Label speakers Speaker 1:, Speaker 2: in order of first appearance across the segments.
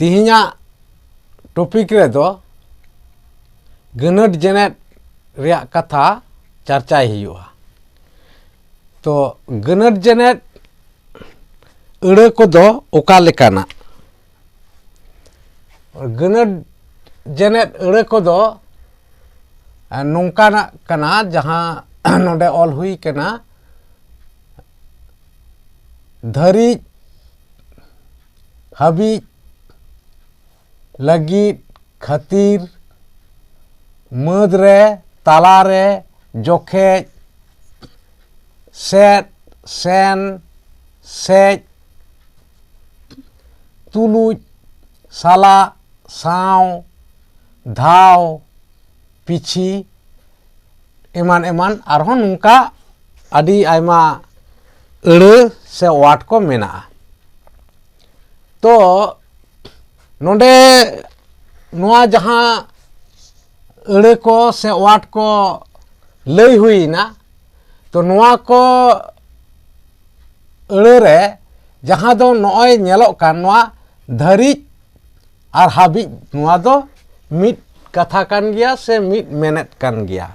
Speaker 1: तिहिना topic रे दो गनट Janet रिया कथा चर्चाई हुआ। तो गनट जेनेट अड़े को दो ओका लेकाना गनट जेनेट अड़े को दो नोंकाना कना जहां नोडे ऑल हुई कना धरी हबी लगी खातिर मदरे तालारे जोखे सेट सेन सेज तुलुज साला साव धाव पिछी एमान एमान आरहों नुंका आदि आयमा अड़े से वाट को मेना। तो नोडे नोआ जहां अड़े को से वाट को लई हुई ना तो नोआ को अड़े रे जहां दो नोय नेलोक कान नोआ धरी और हाबी नोआ दो मिट कथा कान गया से मिट मेनेट कान गया।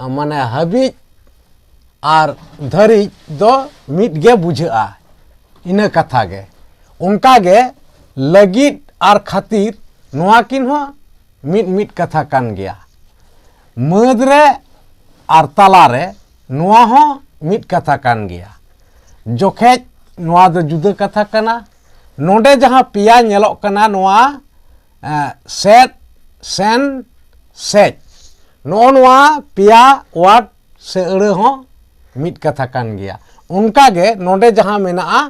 Speaker 1: माने हाबी और धरी दो मिट गे बुझा इन कथा गे उनका गे लगित और खातिर नोआ किन हो मिट मिट कथा कान गया। मदरे और तालारे नोआ हो मिट कथा कान गया। जोखेज नोआ दो जुदा कथा काना। नोडे जहां पिया नेलोक काना नोआ सेट सेन सेज नो नोआ पिया वाट से अड़े हो मिट कथा कान गया। उनका गे नोडे जहां मेना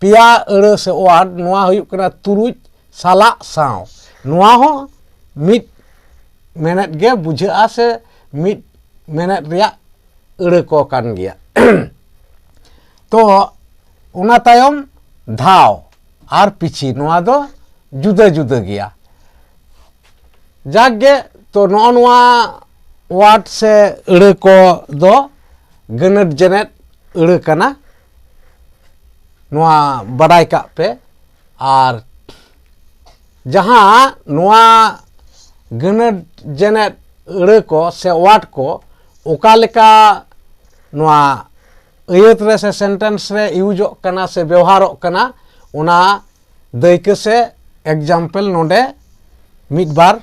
Speaker 1: पिया अड़े से वाट नोआ हुयुक कना तुरुज साला साव नोआ हो मिट मेनेट गे बुझा से मिट मेनेट रिया अड़े को कान गया। तो उना तायम धाव और पिछी नोआ दो जुदा जुदा गया। जागे तो नोआ वाट से अड़े को दो गनट जेनेट अड़े कना नोआ बड़ाई का पे। और जहां नोआ गनट जेनेट अड़े को से वाट को ओका लेका नोआ अयत रे से सेंटेंस रे यूज कना से व्यवहार कना उना दैके से एग्जाम्पल नोडे मिड बार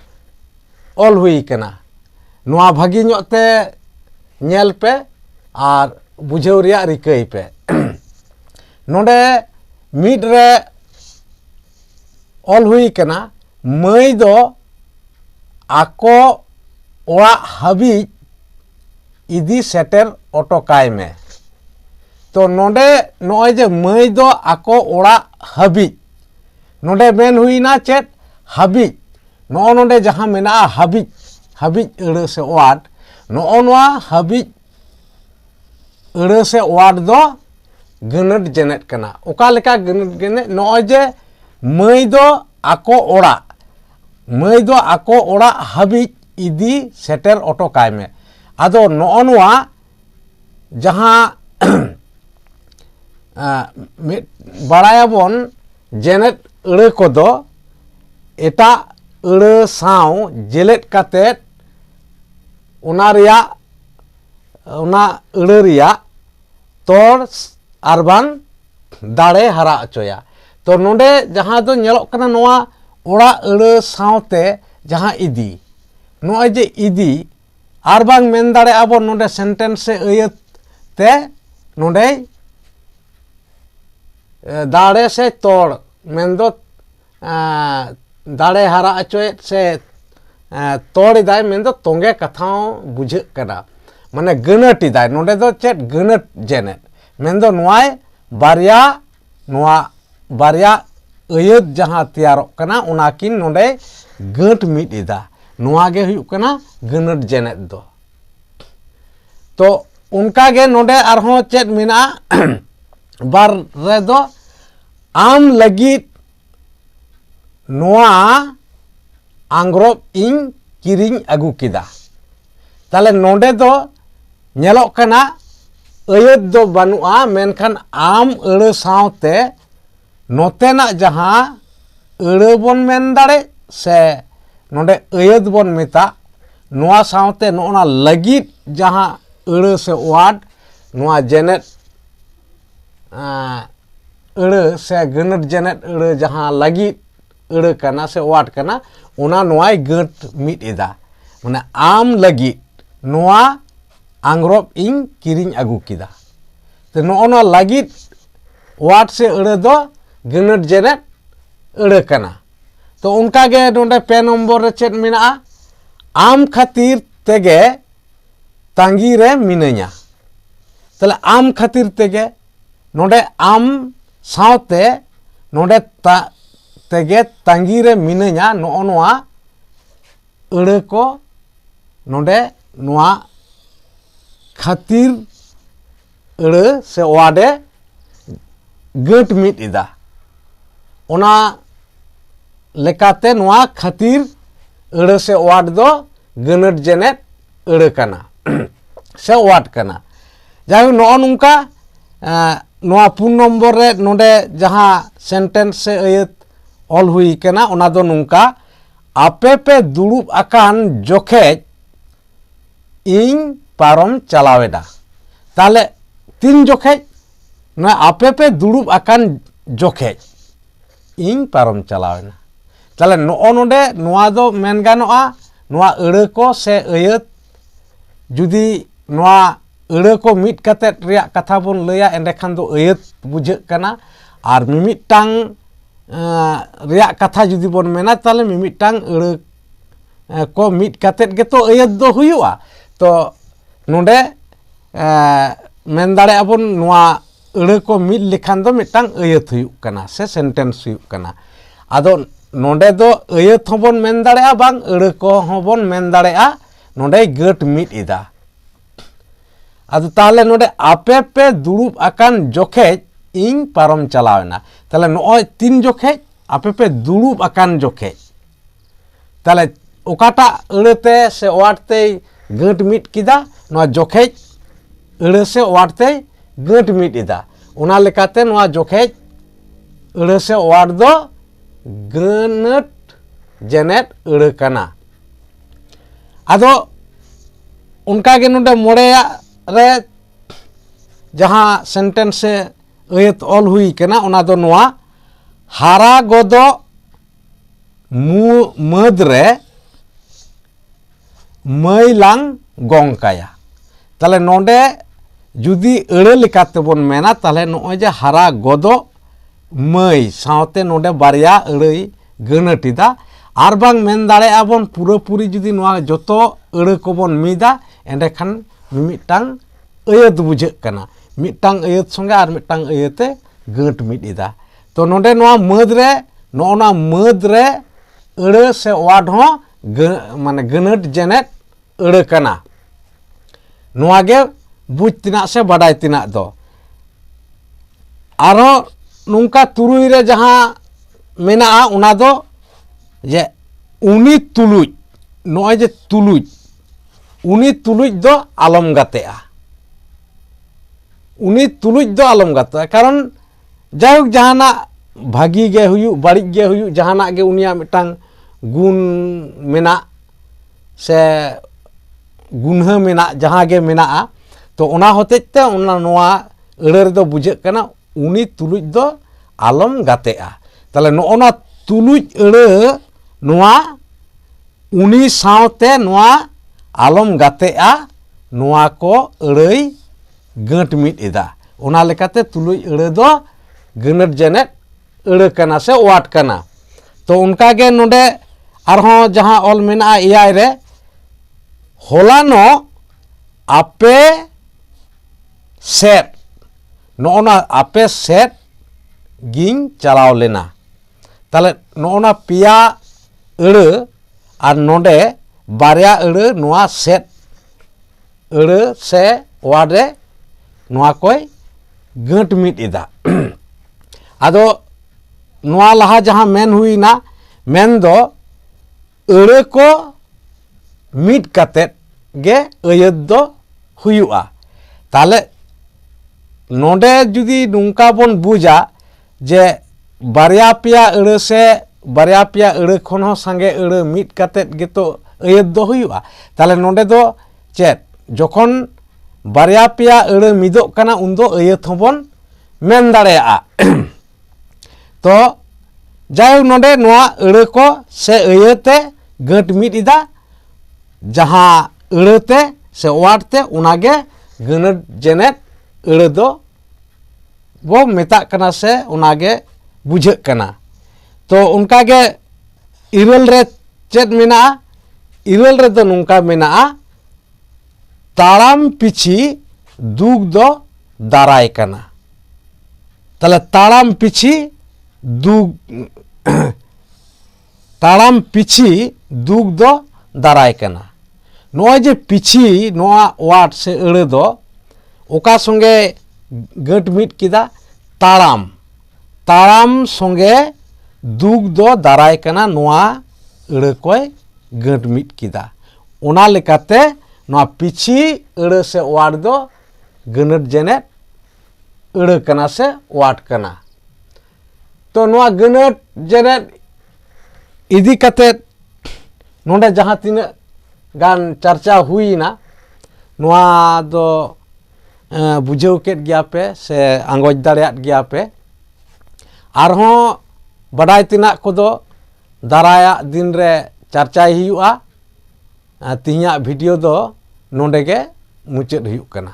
Speaker 1: ऑल हुई कना। नोआ भागी नोते नेल पे और बुझेव रिया रिकई पे। नोडे मिड रे ऑल हुई कना मई दो आको ओड़ा हाबी इदी सेटर ओटोकाय में। तो नोडे नोय जे मई दो आको ओड़ा हाबी नोडे मेन हुई ना चेत हाबी नो नोडे जहां मेना हाबी हाबी अड़े से वाट नो नोआ हाबी अड़े से वाट दो गनट जेनेट कना। ओका लेका गनट जेनेट नोय जे मई दो आको ओड़ा मई दो आको ओड़ा हाबी इदी सेटर ओटोकाय में। आदो नो नोआ जहां बड़ायाबन जेनेट अड़े को दो एटा अड़े साव जेलेट कातेत उना रिया उना अड़े रिया तोड़ आरबान दाड़े हरा अचोया। तो नोडे जहां दो नेलोक कना नोआ ओड़ा अड़े सावते जहां इदी नोय जे इदी आरबान मेन दाड़े आबो नोडे सेंटेंस से अयत ते नोडे दाड़े से तोड़ मेन दो दाड़े हरा अचोएत से तोड़ दाय मेन दो तोंगे कथाओं बुझे कना माने गनट दाय नोडे दो चेत गनट जेनेट मेन दो नोआय बारिया अयत जहां तैयारोक कना उनाकिन नोडे गट मिट इदा नोआ गे हुयुक कना गनट जेनेट दो। तो उनका गे नोडे आरहों चेत मेना बार रे दो आम लगित नोआ आंग्रोब इन किरिंग अगु किदा। ताले नोडे दो नेलोक कना अयत दो बानुआ मेनखान आम अड़े सावते नोतेना जहाँ अड़ा बन मेन दाड़े से नोडे अयत बन मेता नोआ सावते नोना लगित जहाँ अड़ा से वार्ड नोआ जेनेट अड़ा से गनट जेनेट अड़ा जहाँ लगित अड़ा कना से वार्ड कना उना नोआ गट मिट इदा माने आम लगित नोआ आंग्रोब इंग किरिंग अगू किदा तो नोना लगित वार्ड से अड़ा दो गनट जेनेट अड़ा कना तो उनका गे नोडे पे नम्बर रे चेत मेना आम खातिर तेगे तांगी रे मिनैया तले आम खातिर तेगे नोडे आम सावते नोडे तेगे तांगी रे मिनैया नोआ अड़ा को नोडे नोआ खातिर अड़ा से वाडे गट मिट इदा ओना लेकाते नोआ खातिर अड़ा से वाट दो गनट जेनेट अड़ा कना से वाट कना जाहि नो नुंका नोआ 4 नम्बर रे नोडे जहाँ सेंटेंस से अयत ऑल हुई कना ओना दो नुंका आपे पे दुड़ुब आकान जोखेज इन पारम चलावेदा ताले 3 जोखेज ना आपे पे दुड़ुब आकान जोखेज इन पारम चलावेना ताले नो नोडे नोआ दो मेन गानोआ नोआ अड़ा को से अयत जुदी नोआ अड़ा को मिट कते रिया कथा बोन लया एंडेखान दो अयत बुझे कना और मिमिटांग रिया कथा जुदी बोन मेना ताले मिमिटांग अड़ा को मिट कते गे तो अयत दो हुयुआ तो नोडे मेन दाड़े अबन नोआ अड़ा को मिट लेखान दो मिटांग अयत हुयुक कना से सेंटेंस हुयुक कना आदो नोडे दो अयत होबन मेन दाड़ेआ बांग अड़ा को होबन मेन दाड़ेआ नोडे गट मिट इदा आदो ताले नोडे आपे पे दुड़ुब आकान जोखेज इन पारम चलावेना ताले नोय 3 जोखेज आपे पे दुड़ुब आकान जोखेज ताले ओकाटा अड़ते से वाटते गट मिट किदा नोआ जोखेज अड़ा से वाटते गट मिट इदा ओना लेकाते नोआ जोखेज अड़ा से वाट दो गनट जेनेट अड़ा कना आदो उनका गे नोडे मोड़ेया रे जहाँ सेंटेंस से अयत ऑल हुई कना ओना दो नोआ हारा गोदो मद रे मैलांग गंकाया ताले नोडे जुदी अड़ा लेकाते बोन मेना ताले नोय जे हारा गोदो मई सावते नोडे बारिया अड़ाई गनटिदा आर बांग मेन दाड़े आबन पूरा पूरी जुदी नोआ जतो अड़ा को बोन मिदा एंडेखान मिमिटांग अयत बुझे कना मिटांग अयत संगे आर मिटांग अयते गट मिट इदा तो नोडे नोआ मद रे नोना मद रे अड़ा से वाड हो माने गनट जेनेट अड़ा कना नोआ गे बुझ तिना से बाडाय तिना दो आरो नुंका तुरुई रे जहाँ मेना उना दो जे उनी तुलुज नोय जे तुलुज उनी तुलुज दो आलम गातेआ उनी तुलुज दो आलम गातेआ कारण जायक जहाना भागी गे हुयु बाड़ी गे हुयु जहाना गे उनिया मिटांग गुण मेना से गुणह मेना जहाँ गे मेना तो ओना होतेते ओना नोआ अड़ा रे दो बुझे कना उनी तुलुज दो आलम गातेआ ताले नोना तुलुज अड़ा नोआ उनी सावते नोआ आलम गातेआ नोआ को अड़ाई गट मिट इदा ओना लेकाते तुलुज अड़ा दो गनट जेनेट अड़ा कना से वाट कना तो उनका गे नोडे आरहों जहाँ ऑल मेना इयाय रे होलानो आपे सेट नोना आपे सेट गिंग चलाव लेना ताले नोना पिया अड़ा और नोडे बारिया अड़ा नोआ सेट अड़ा से वाडे नोआ कोई गट मिट इदा आदो नोआ लहा जहाँ मेन हुई ना मेन दो अड़ा को मिट कतेत गे अयत दो हुयुआ ताले नोडे जुदी नुंका बोन बुझा जे बारिया पिया अड़ा से बारिया पिया अड़ा खन हो संगे अड़ा मिट कातेत गेतो अयत दो हुयुआ ताले नोंडे दो चेत जखन बारिया पिया अड़ा मिदोग कना उन दो अयत होबन मेन दाड़ेया तो जाय नोंडे नोआ अड़ा को से अयते गट मिट इदा जहां अड़ते से वाटते उनागे गनट जेनेट अड़ा दो वो मेता कना से उनागे बुझक कना तो उनका के इरल रे चेत मेना इरल रे दो नुंका मेना ताराम पिछी दुग दो दाराय कना तले ताराम पिछी दुग ताराम पिछी दुग दो दाराय कना नोआ जे पिछी नोआ वाट से अड़े दो ओका संगे गट मिट किदा ताराम ताराम संगे दुग दो दाराय कना नोआ अड़े कोय गट मिट किदा ओना लेकाते नोआ पिछी अड़े से वाट दो गनट जेनेट अड़े कना से वाट कना तो नोआ गनट जेनेट इदी कते नोंडे जहां तिना गान चर्चा हुई ना नोआ दो बुझाव केट गया पे से आंगोज दाड़ेयात गया पे आरहों बड़ाई तिना कोदो दाराया दिन रे चर्चाई हुआ तिहिया वीडियो दो नोंडे गे मुचाद हुयुग कना।